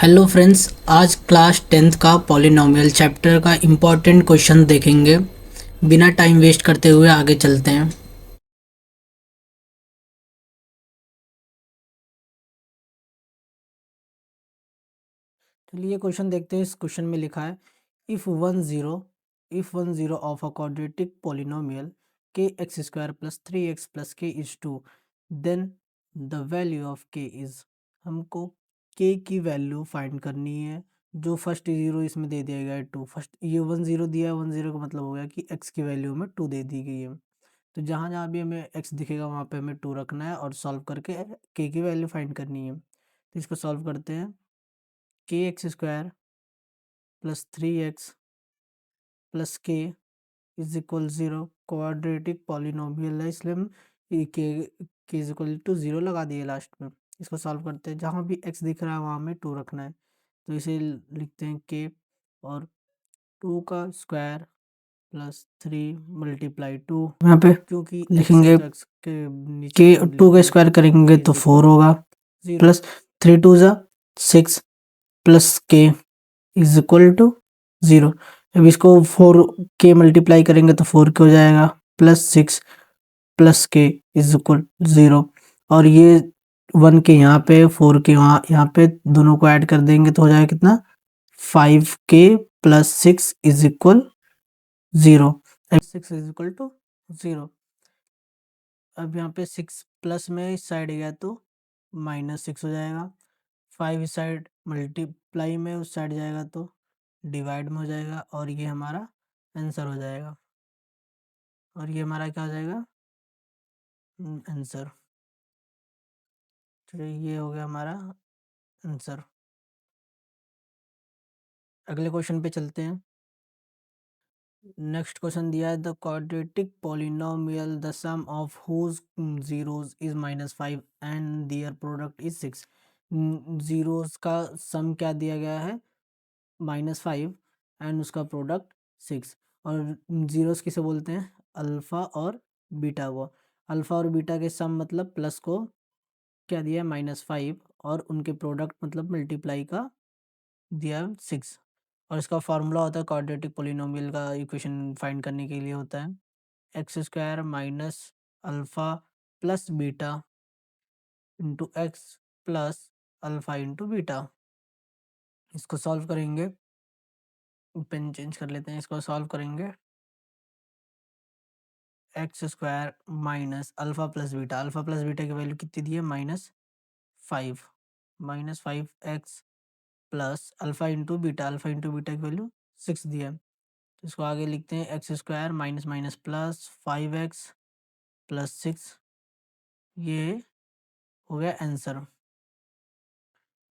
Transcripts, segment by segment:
Hello friends, आज class 10th का polynomial chapter का इम्पोर्टेंट क्वेश्चन देखेंगे। बिना टाइम वेस्ट करते हुए आगे चलते हैं। चलिए क्वेश्चन देखते हैं। इस क्वेश्चन में लिखा है if one zero of a quadratic polynomial k x square plus 3x plus k is 2, then the value of k is. हमको के की वैल्यू फाइंड करनी है। जो फर्स्ट ज़ीरो इसमें दे दिया गया है 2, फर्स्ट ये 1 0 दिया है। 1 0 का मतलब हो गया कि x की वैल्यू में 2 दे दी गई है। तो जहाँ जहाँ भी हमें x दिखेगा वहाँ पे हमें 2 रखना है और सॉल्व करके के की वैल्यू फाइंड करनी है। तो इसको सॉल्व करते हैं। के x square plus 3x plus k is equal 0 quadratic polynomial है, इसलिए हम के इज इक्वल टू 0 लगा दिए लास्ट में। इसको सॉल्व करते हैं। जहाँ भी x दिख रहा है वहाँ हमें 2 रखना है। तो इसे लिखते हैं के, और 2 का स्क्वायर प्लस 3 मल्टीप्लाई 2। यहाँ पे क्योंकि लिखेंगे तो x के नीचे के हम 2 का लिखेंगे स्क्वायर करेंगे तो 4 होगा, 0 प्लस 3 2 ज़ा 6 plus k is equal to 0। अब इसको 4 के मल्टीप्लाई करेंगे तो 4 के हो जाएगा, plus 6 plus k is equal 0। और ये 1 के यहाँ पे 4 के यहाँ पे दोनों को ऐड कर देंगे तो हो जाएगा कितना, 5 के plus 6 is equal 0। 6 is equal to 0। अब यहाँ पे 6 प्लस में इस साइड गया तो -6 हो जाएगा। 5 इस साइड मल्टीप्लाई में उस साइड जाएगा तो डिवाइड में हो जाएगा, और ये हमारा आंसर हो जाएगा। और ये हमारा क्या हो जाएगा, आंसर। तो ये हो गया हमारा आंसर। अगले क्वेश्चन पे चलते हैं। नेक्स्ट क्वेश्चन दिया है, the quadratic polynomial the sum of whose zeros is -5 and their product is 6। Zeros का सम क्या दिया गया है, -5, एंड उसका प्रोडक्ट 6। और जीरोस किसे बोलते हैं, अल्फा और बीटा को। अल्फा और बीटा के सम मतलब प्लस को क्या दिया है, -5, और उनके प्रोडक्ट मतलब मल्टीप्लाई का दिया 6। और इसका फार्मूला होता है क्वाड्रेटिक पोलिनोमियल का इक्वेशन फाइंड करने के लिए होता है x square minus alpha plus beta into x plus alpha into beta. इसको सॉल्व करेंगे, पेन चेंज कर लेते हैं। इसको सॉल्व करेंगे, x square minus alpha plus beta की वैल्यू कितनी दी है, -5। -5 x plus alpha into beta की वैल्यू 6 दी है। तो इसको आगे लिखते हैं, x square minus minus plus 5x plus 6। ये हो गया आंसर।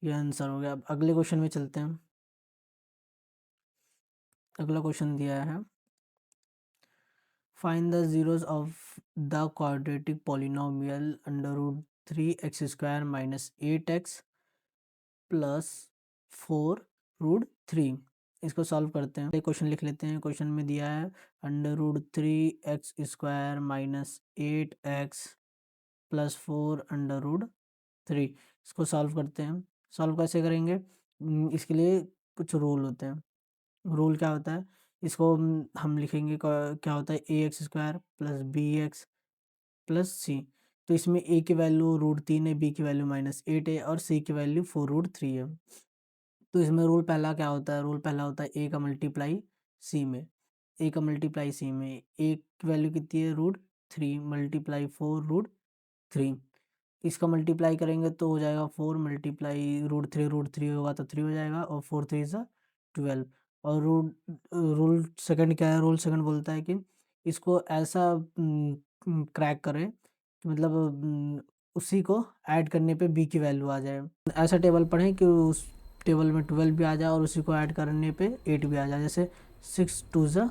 ये आंसर हो गया। अब अगले क्वेश्चन में चलते हैं। अगला क्वेश्चन दिया है, find the zeros of the quadratic polynomial √3x square minus 8x plus 4√3। इसको सॉल्व करते हैं। एक क्वेश्चन लिख लेते हैं। क्वेश्चन में दिया है √3x square minus 8x plus 4√3। इसको सॉल्व करते हैं। सॉल्व कैसे करेंगे, इसके लिए कुछ रूल होते हैं। रूल क्या होता है, इसको हम लिखेंगे क्या होता है, a x square plus b x plus c. तो इसमें ए की वैल्यू √3 है, बी की वैल्यू -8 है, और सी की वैल्यू 4√3 है। तो इसमें रूल पहला क्या होता है, रूल पहला होता है ए का मल्टीप्लाई सी में। ए का मल्टीप्लाई सी में, ए की वैल्यू कितनी है, √3 मल्टीप्लाई 4√3। इसका मल्टीप्लाई करेंगे तो हो जाएगा 4 मल्टीप्लाई √3 होगा तो 3 हो जाएगा, और 4 3 सा 12। और रूल सेकंड क्या है, रूल सेकंड बोलता है कि इसको ऐसा क्रैक करें कि मतलब उसी को ऐड करने पे बी की वैल्यू आ जाए। ऐसा टेबल पढ़ें कि उस टेबल में 12 भी आ जाए और उसी को ऐड करने पे 8 भी आ जाए। जैसे 6 2 ज़ा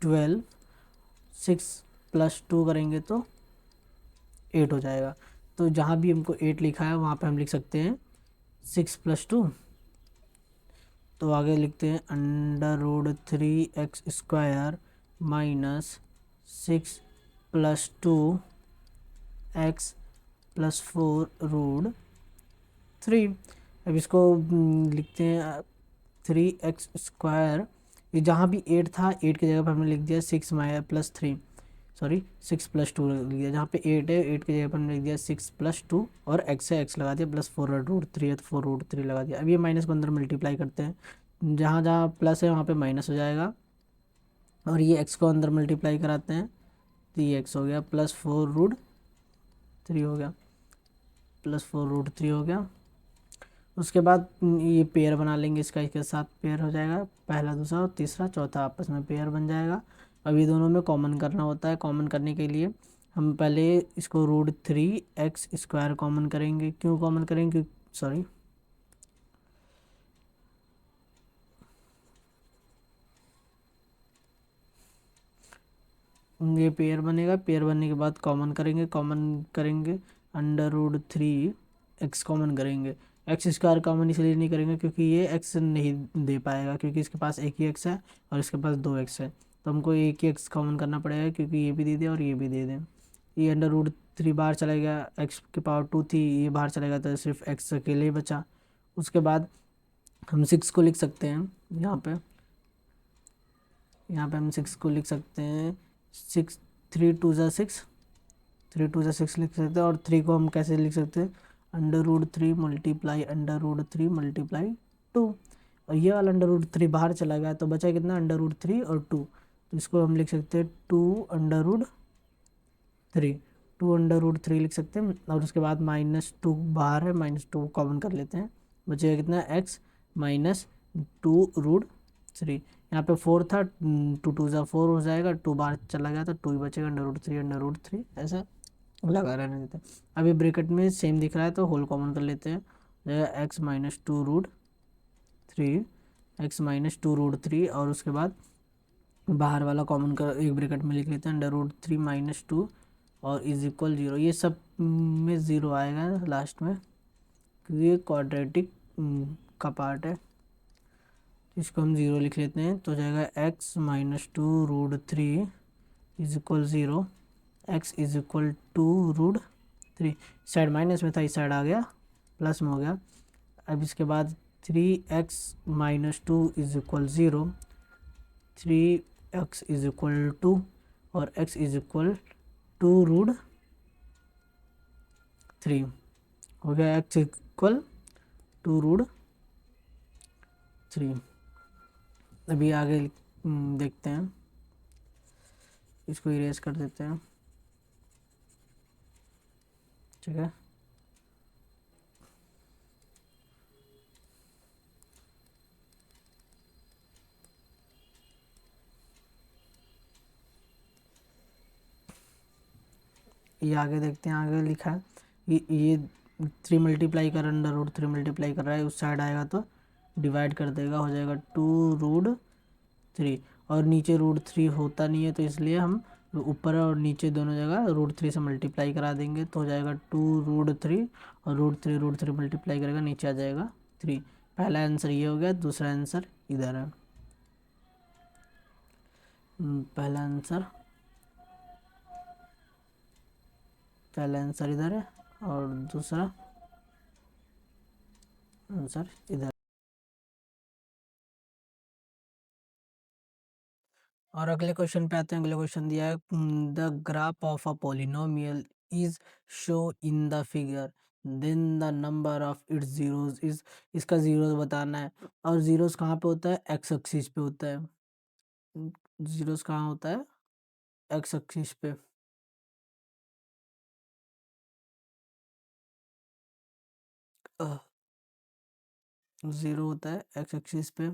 12, 6 प्लस 2 करेंगे तो 8 हो जाएगा। तो जहाँ भी हमको 8 लिखा है वहाँ पे हम लिख सकते हैं 6 प्लस 2। तो आगे लिखते हैं √3x square minus 6 plus 2x plus 4√3। अब इसको लिखते हैं 3x²। ये जहाँ भी 8 था, 8 की जगह पर हमने लिख दिया 6 प्लस 3, सॉरी 6 प्लस 2 लिख दिया। जहाँ पे 8 है, 8 की जगह पर हमने लिख दिया 6 प्लस 2 और x है, x लगा दिया, प्लस 4√3 है तो 4√3 लगा दिया। अब ये माइनस को अंदर मल्टीप्लाई करते हैं, जहाँ जहाँ प्लस है वहाँ पे माइनस हो जाएगा, और ये x को अंदर मल्टीप्लाई कराते हैं तो ये x हो गया, प्लस 4√3 हो गया, प्लस 4√3 हो गया। उसके बाद ये पेयर बना लेंगे, इसके साथ पेयर हो जाएगा, पहला दूसरा और तीसरा चौथा आपस में पेयर बन जाएगा। अब ये दोनों में कॉमन करना होता है। कॉमन करने के लिए हम पहले इसको √3x² कॉमन करेंगे। क्यों कॉमन करेंगे? सॉरी, ये पेयर बनेगा। पेयर बनने के बाद कॉमन करेंगे √3x कॉमन करेंगे। x² कॉमन इसलिए नहीं करेंगे क्योंकि ये x नहीं दे पाएगा, क्योंकि इसके पास एक ही x है और इसके पास 2x है, तो हमको एक ही x कॉमन करना पड़ेगा, क्योंकि ये भी दे दें और ये भी दे दें। ये √3 बाहर चला गया, x की पावर 2 थी, ये बाहर चलेगा तो सिर्फ x अकेले ही बचा। उसके बाद हम 6 को लिख सकते हैं यहाँ पे हम 6 को लिख सकते हैं। 6 3 2 ज़ा 6, 3 2 ज़ा 6 लिख सकते हैं। और 3 को हम कैसे लिख सकते हैं? √3 मल्टीप्लाई √3 मल्टीप्लाई 2। और ये वाला √3 बाहर चला गया तो बचा कितना? √3 और 2, तो इसको हम लिख सकते हैं 2√3, 2√3 लिख सकते हैं। और उसके बाद -2 बाहर है, -2 कॉमन कर लेते हैं, बचेगा कितना? x minus 2√3। यहाँ पे 4 था, 2 2 ज़ा 4 हो जाएगा, 2 बाहर चला गया तो 2 ही बचेगा, √3 ऐसा लगा रहने देते हैं। अभी ब्रैकेट में सेम दिख रहा है तो होल कॉमन कर लेते हैं, x माइनस 2√3 और उसके बाद बाहर वाला कॉमन कर एक ब्रैकेट में लिख लेते हैं, √3 माइनस 2 और इज इक्वल 0। ये सब में 0 आएगा लास्ट में, क्योंकि ये क्वाड्रेटिक का पार्ट है, इसको हम 0 लिख लेते हैं तो हो जाएगा x minus 2√3 is equal 0, x is equal 2√3। Side minus में था, इस साइड आ गया प्लस में हो गया। अब इसके बाद 3x minus 2 is equal 0, 3x is equal 2 और x इज इक्वल 2√3 हो गया, x इक्वल 2√3। अभी आगे देखते हैं, इसको इरेज कर देते हैं, ठीक है। ये आगे देखते हैं, आगे लिखा है ये 3 मल्टीप्लाई कर √3 मल्टीप्लाई कर रहा है, उस साइड आएगा तो डिवाइड कर देगा, हो जाएगा 2√3। और नीचे √3 होता नहीं है तो इसलिए हम ऊपर और नीचे दोनों जगह √3 से मल्टीप्लाई करा देंगे तो हो जाएगा 2√3 और √3 मल्टीप्लाई करेगा, नीचे आ जाएगा 3। पहला आंसर ये हो गया, दूसरा आंसर इधर है। पहला आंसर इधर है और दूसरा आंसर इधर। और अगले क्वेश्चन पे आते हैं। अगले क्वेश्चन दिया है the graph of a polynomial is show in the figure, then the number of its zeros is. इसका जीरोस बताना है, और जीरोस कहाँ पे होता है? एक्स एक्सिस पे होता है। जीरोस कहाँ होता है? एक्स एक्सिस पे। जीरो होता है एक्स एक्सिस पे,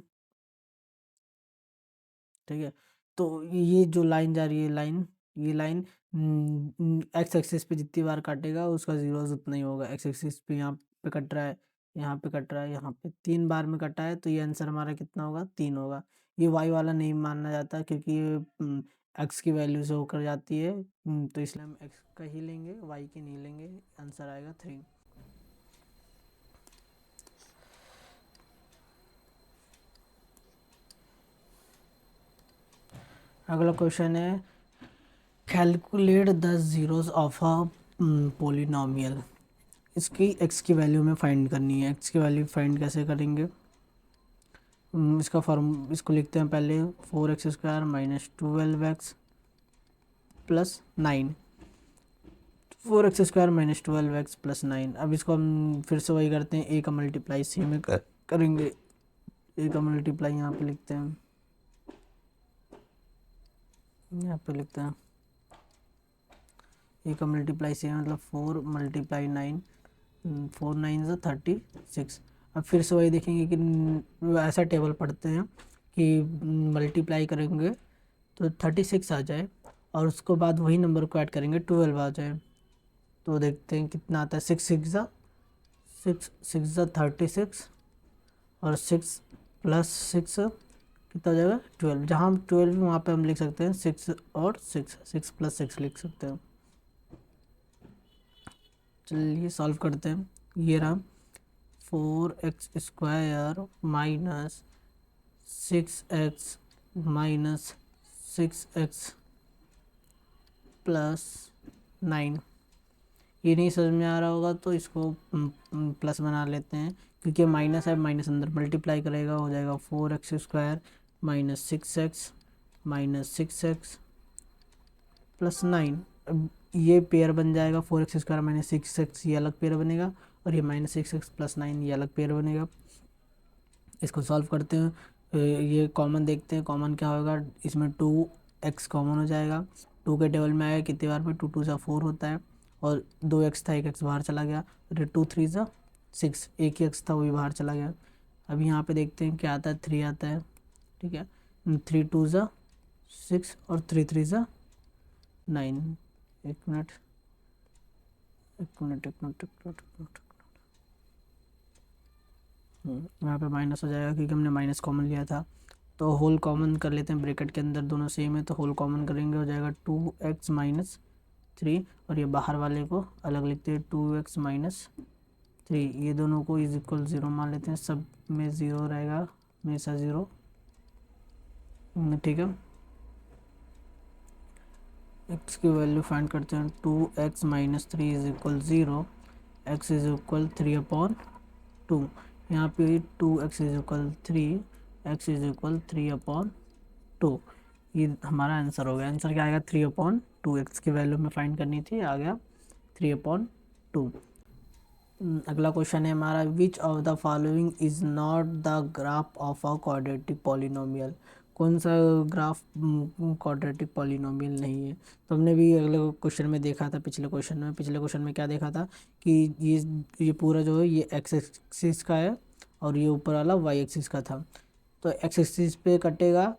ठीक है। तो ये जो लाइन जा रही है, ये लाइन एक्स एक्सिस पे जितनी बार काटेगा उसका जीरो उतना ही होगा। एक्स एक्सिस पे यहाँ पे कट रहा है, यहाँ पे कट रहा है, यहाँ पे 3 बार में कटा है तो ये आंसर हमारा कितना होगा? 3 होगा। ये वाई वाला नहीं मानना जाता क्योंकि ये एक्स की वैल्यू से होकर जाती है, तो इसलिए हम एक्स का ही लेंगे, वाई की नहीं लेंगे। आंसर आएगा 3। अगला क्वेश्चन है calculate the zeros of a polynomial. इसकी एक्स की वैल्यू में फाइंड करनी है। एक्स की वैल्यू फाइंड कैसे करेंगे, इसका फॉर्म इसको लिखते हैं पहले 4x² minus 12x plus 9, 4x² minus 12x plus 9। अब इसको हम फिर से वही करते हैं, ए का मल्टीप्लाई सी में करेंगे। ए का मल्टीप्लाई यहाँ पे लिखते हैं, यहाँ पे लिखते हैं ए का मल्टीप्लाई सी मतलब 4 मल्टीप्लाई 9, 4 9 ज़ा 36। अब फिर से वही देखेंगे कि ऐसा टेबल पढ़ते हैं कि मल्टीप्लाई करेंगे तो 36 आ जाए और उसको बाद वही नंबर को ऐड करेंगे 12 आ जाए। तो देखते हैं कितना आता है, 6 6 ज़ा 36 और 6 प्लस 6 कितना हो जाएगा 12। जहाँ हम 12 वहाँ पे हम लिख सकते हैं 6 और 6 प्लस 6 लिख सकते हैं। चलिए सॉल्व करते हैं। ये रहा 4x² minus 6x minus 6x plus 9। ये नहीं समझ में आ रहा होगा तो इसको प्लस बना लेते हैं, क्योंकि माइनस है, माइनस अंदर मल्टीप्लाई करेगा, हो जाएगा 4x² minus 6x minus 6x plus 9। अब ये पेयर बन जाएगा 4x² माइनस 6x, ये अलग पेयर बनेगा, और ये माइनस 6x प्लस 9 ये अलग पेयर बनेगा। इसको सॉल्व करते हैं, ये कॉमन देखते हैं, कॉमन क्या होगा, इसमें 2x कॉमन हो जाएगा। 2 के टेबल में आएगा कितनी बार में, 2 2 ज़ा 4 होता है, और 2x था, 1x बाहर चला गया, 2 3 ज़ा 6, एक ही x था वो भी बाहर चला गया। अब यहाँ पे देखते हैं क्या आता है, 3 आता है, ठीक है। 3 2 ज़ा 6 और 3 3 ज़ा 9। एक मिनट एक मिनट एक मिनट एक मिनट एक मिनट यहाँ पे माइनस हो जाएगा क्योंकि हमने माइनस कॉमन लिया था। तो होल कॉमन कर लेते हैं, ब्रैकेट के अंदर दोनों सेम है तो होल कॉमन करेंगे, हो जाएगा 2x माइनस 3, और ये बाहर वाले को अलग लिखते हैं 2x माइनस 3। ये दोनों को इज इक्वल 0 मान लेते हैं, सब में 0 रहेगा, हमेशा 0, ठीक है। x की वैल्यू फाइंड करते हैं, 2x minus 3 is equal 0, x is equal 3/2। यहाँ पे 2x is equal 3, x is equal 3/2। ये हमारा आंसर हो गया। आंसर क्या आएगा, 3/2। x की वैल्यू में फाइंड करनी थी, आ गया 3/2। अगला क्वेश्चन है हमारा, which of the following is not the graph of a quadratic polynomial. कौन सा ग्राफ क्वाड्रेटिक पॉलिनोमियल नहीं है। तो हमने भी अगले क्वेश्चन में देखा था, पिछले क्वेश्चन में क्या देखा था कि ये पूरा जो है ये एक्स एक्सिस का है और ये ऊपर वाला वाई एक्सिस का था। तो एक्स एक्सिस पे कटेगा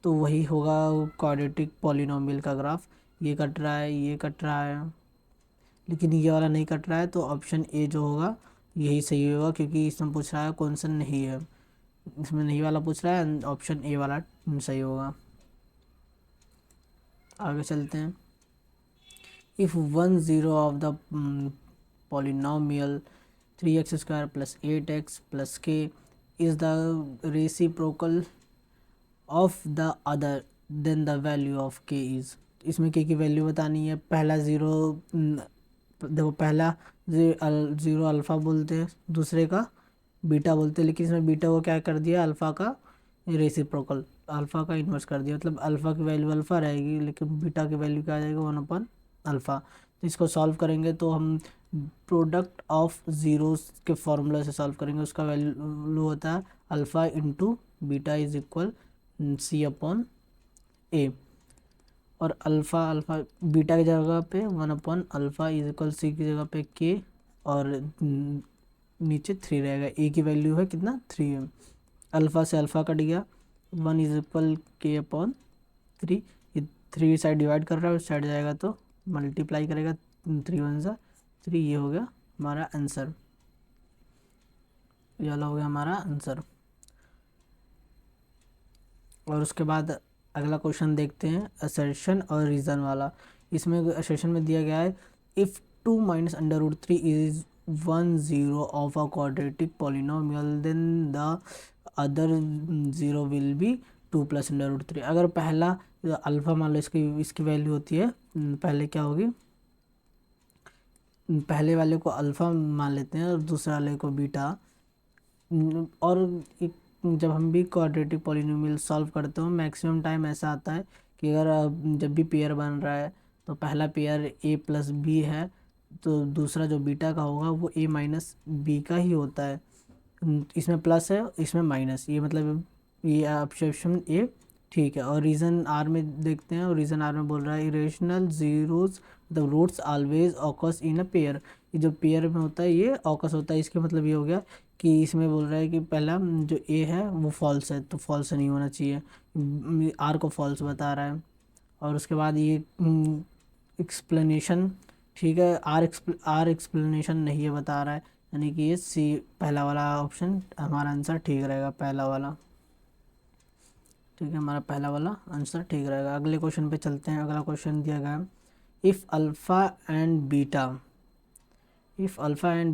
तो वही होगा क्वाड्रेटिक पॉलिनोमियल का ग्राफ। ये कट रहा है, ये कट रहा है, लेकिन ये वाला नहीं कट रहा है, तो ऑप्शन ए जो होगा यही सही होगा, क्योंकि इसमें पूछ रहा है कौन सा नहीं है, इसमें नहीं वाला पूछ रहा है, ऑप्शन ए वाला सही होगा। आगे चलते हैं। If 1 0 of the polynomial 3x² plus 8x plus k is the reciprocal of the other, then the value of k is। इसमें k की वैल्यू बतानी है। पहला 0, देखो पहला 0 अल्फ़ा बोलते हैं, दूसरे का बीटा बोलते हैं, लेकिन इसमें बीटा को क्या कर दिया, अल्फ़ा का रेसिप्रोकल, अल्फ़ा का इन्वर्स कर दिया, मतलब अल्फ़ा की वैल्यू अल्फ़ा रहेगी, लेकिन बीटा की वैल्यू क्या आ जाएगा 1/अल्फ़ा। तो इसको सॉल्व करेंगे तो हम प्रोडक्ट ऑफ ज़ीरोस के फॉर्मूला से सॉल्व करेंगे। उसका वैल्यू होता है alpha into beta is equal C/A, और अल्फ़ा बीटा की जगह पे 1/अल्फ़ा इज इक्वल सी की जगह पे के, और नीचे 3 रहेगा। ए की वैल्यू है कितना 3 है, अल्फ़ा से अल्फ़ा कट गया, 1 इज इक्वल k/3। ये 3 साइड डिवाइड कर रहा है, उस साइड जाएगा तो मल्टीप्लाई करेगा, 3 1 ज़ा 3, ये हो गया हमारा आंसर, ये वाला हो गया हमारा आंसर। और उसके बाद अगला क्वेश्चन देखते हैं, असर्शन और रीज़न वाला। इसमें असर्शन में दिया गया है, if 2 minus √3 is 1 0 of a quadratic polynomial then the other 0 will be 2 plus √3। अगर पहला अल्फ़ा मान लो, इसकी वैल्यू होती है, पहले क्या होगी, पहले वाले को अल्फ़ा मान लेते हैं और दूसरे वाले को बीटा। और जब हम भी क्वाड्रेटिक पॉलिनोमियल सॉल्व करते हो मैक्सिमम टाइम ऐसा आता है कि अगर जब भी पेयर बन रहा है तो पहला पेयर a प्लस बी है, तो दूसरा जो बीटा का होगा वो a माइनस बी का ही होता है। इसमें प्लस है, इसमें माइनस, ये मतलब ये ऑप्शन ए ठीक है। और रीज़न आर में देखते हैं, और रीज़न आर में बोल रहा है irrational zeros the roots always occurs in a pair. ये जो पेयर में होता है ये ऑकस होता है। इसका मतलब ये हो गया कि इसमें बोल रहा है कि पहला जो ए है वो फॉल्स है, तो फॉल्स नहीं होना चाहिए, आर को फॉल्स बता रहा है। और उसके बाद ये एक्सप्लेनेशन ठीक है, आर एक्सप्लेनेशन नहीं है बता रहा है, यानी कि ये सी पहला वाला ऑप्शन हमारा आंसर ठीक रहेगा, पहला वाला ठीक है, हमारा पहला वाला आंसर ठीक रहेगा। अगले क्वेश्चन पे चलते हैं। अगला क्वेश्चन दिया गया if alpha and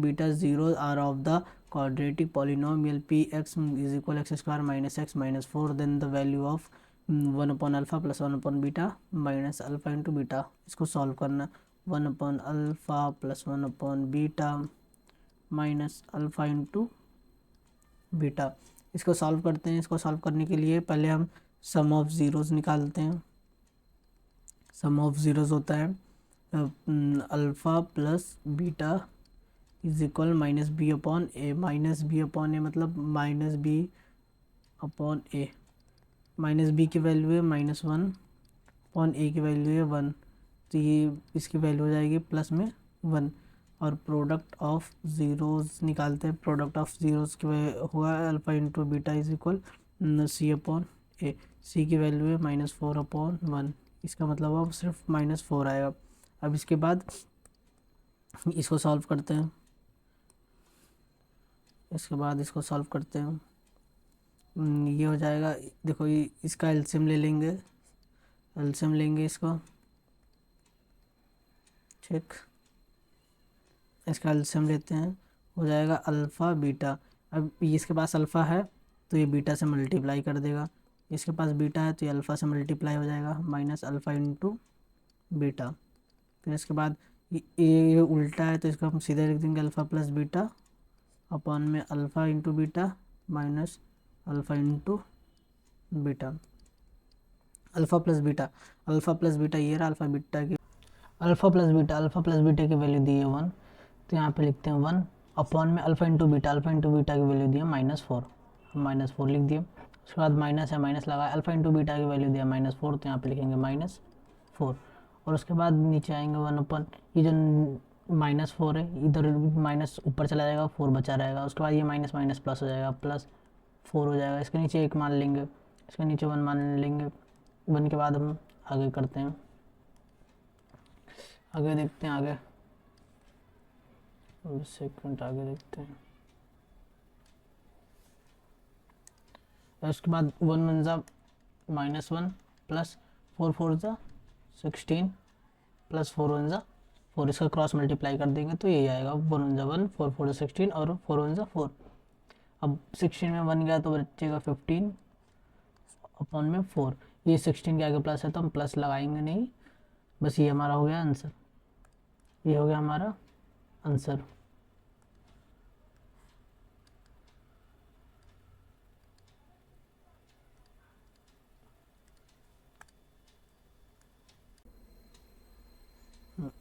beta zeros are of the quadratic polynomial px is equal x square minus x minus 4 then the value of 1 upon alpha plus 1 upon beta minus alpha into beta। इसको solve करना, 1 upon alpha plus 1 upon beta minus alpha into beta. इसको solve करते हैं। इसको solve करने के लिए पहले हम सम ऑफ ज़ीरोज़ निकालते हैं। सम ऑफ ज़ीरोज़ होता है alpha plus beta is equal minus b upon a. Minus b upon a मतलब minus b upon a. Minus b की वैल्यू है -1 अपॉन ए की वैल्यू है 1, तो ये इसकी वैल्यू हो जाएगी प्लस में 1। और प्रोडक्ट ऑफ ज़ीरोज़ निकालते हैं। प्रोडक्ट ऑफ ज़ीरोज़ की हुआ alpha into beta is equal c upon a. C की वैल्यू है -4 अपॉन 1, इसका मतलब अब सिर्फ -4 आएगा। अब इसके बाद इसको सॉल्व करते हैं। इसके बाद इसको सॉल्व करते हैं, ये हो जाएगा। देखो ये इसका एलसीएम ले लेंगे, एलसीएम लेंगे इसको, ठीक, इसका एलसीएम लेते हैं, हो जाएगा अल्फ़ा बीटा। अब इसके पास अल्फ़ा है तो ये बीटा से मल्टीप्लाई कर देगा, इसके पास बीटा है तो ये अल्फ़ा से मल्टीप्लाई हो जाएगा माइनस अल्फ़ा इंटू बीटा। फिर इसके बाद ये उल्टा है तो इसको हम सीधे लिख देंगे अल्फ़ा प्लस बीटा अपॉन में alpha into beta minus alpha into beta. Alpha plus beta ये रहा अल्फ़ा प्लस बीटा की वैल्यू दी है 1, तो यहाँ पे लिखते हैं 1 अपॉन में अल्फ़ा इंटू बीटा की वैल्यू दी है -4, -4 लिख दिए। उसके बाद माइनस है, माइनस लगा, अल्फ़ा इंटू बीटा की वैल्यू दिया -4, तो यहाँ पे लिखेंगे -4। और उसके बाद नीचे आएंगे 1 अपन, ये जो -4 है इधर माइनस ऊपर चला जाएगा, 4 बचा रहेगा। उसके बाद ये माइनस माइनस प्लस हो जाएगा, +4 हो जाएगा। इसके नीचे 1 मान लेंगे, इसके नीचे 1 मान लेंगे। 1 के बाद हम आगे करते हैं, आगे देखते हैं, आगे सेकंड आगे देखते हैं। उसके बाद 1 1 ज़ा -1 प्लस 4 4 ज़ा 16 प्लस 4 1 ज़ा 4, इसका क्रॉस मल्टीप्लाई कर देंगे तो यही आएगा 1 1 ज़ा 1, 4 4 ज़ा 16 और 4 1 ज़ा 4। अब 16 में 1 गया तो बचेगा 15 अपॉन में 4। ये 16 के आगे प्लस है तो हम प्लस लगाएंगे नहीं, बस ये हमारा हो गया आंसर, ये हो गया हमारा आंसर।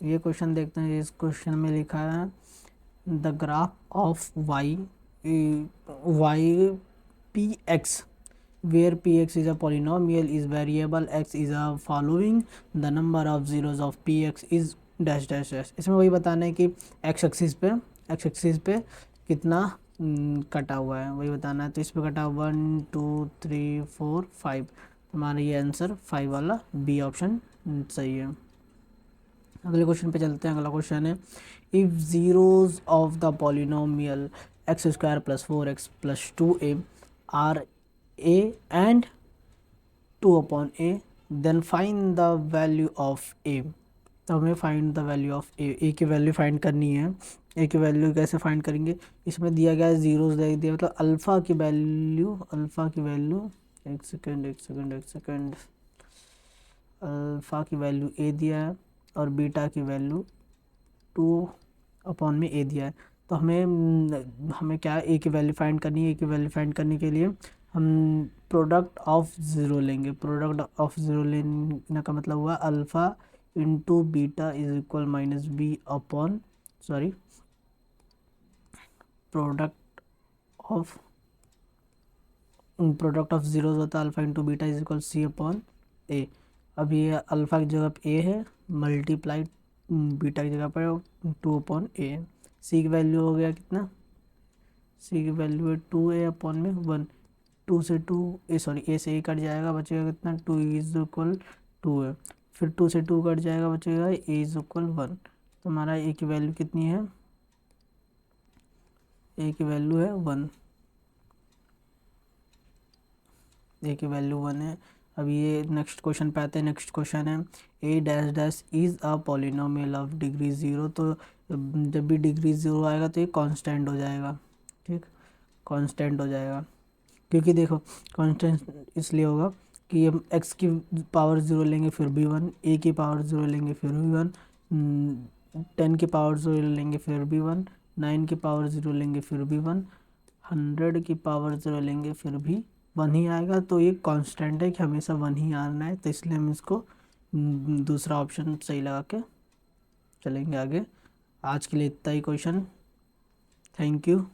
ये क्वेश्चन देखते हैं। इस क्वेश्चन में लिखा है the graph of Y P X where px is a polynomial is variable x is a following the number of zeros of px is dash dash dash। इसमें वही बताना है कि x एक्सिस पे कितना कटा हुआ है, वही बताना है। तो इस पे कटा 1 2 3 4 5, हमारा ये आंसर 5 वाला बी ऑप्शन सही है। अगले क्वेश्चन पे चलते हैं। अगला क्वेश्चन है if zeros of the polynomial X square plus 4x plus 2a are a and 2 upon a then find the value of a। तो हमें फाइंड द वैल्यू ऑफ ए की वैल्यू फाइंड करनी है। ए की वैल्यू कैसे फाइंड करेंगे, इसमें दिया गया है ज़ीरोज़ दे दिया, मतलब अल्फ़ा की वैल्यू एक सेकेंड अल्फ़ा की वैल्यू ए दिया है और बीटा की वैल्यू 2 अपॉन में ए दिया है। तो हमें क्या ए की वैल्यू फाइंड करनी है। ए की वैल्यू फाइंड करने के लिए हम प्रोडक्ट ऑफ ज़ीरो लेंगे। प्रोडक्ट ऑफ ज़ीरो लेने का मतलब हुआ alpha into beta is equal minus b upon of product of zeros होता है alpha into beta is equal c upon a. अब ये अल्फ़ा की जगह पे ए है, मल्टीप्लाई बीटा की जगह पर 2 अपॉन ए है। सी की वैल्यू हो गया कितना, सी की वैल्यू है 2a अपॉन में 1। 2 से 2 ए से ए कट जाएगा, बचेगा कितना 2 इज इक्वल 2 है। फिर 2 से 2 कट जाएगा, बचेगा ए इज इक्वल 1। तो हमारा ए की वैल्यू कितनी है, ए की वैल्यू है 1, ए की वैल्यू 1 है। अब ये नेक्स्ट क्वेश्चन पे आते हैं। नेक्स्ट क्वेश्चन है a dash dash is a polynomial of degree 0। तो जब भी डिग्री 0 आएगा तो ये कांस्टेंट हो जाएगा, ठीक, कांस्टेंट हो जाएगा। क्योंकि देखो कांस्टेंट इसलिए होगा कि हम एक्स की पावर 0 लेंगे फिर भी 1, ए की पावर 0 लेंगे फिर भी 1, 10 की पावर 0 लेंगे फिर भी 1, 9 की पावर 0 लेंगे फिर भी 1, 100 की पावर 0 लेंगे फिर भी 1 ही आएगा। तो ये कांस्टेंट है कि हमेशा 1 ही आना है, तो इसलिए हम इसको दूसरा ऑप्शन सही लगा के चलेंगे आगे। आज के लिए इतना ही क्वेश्चन। Thank you.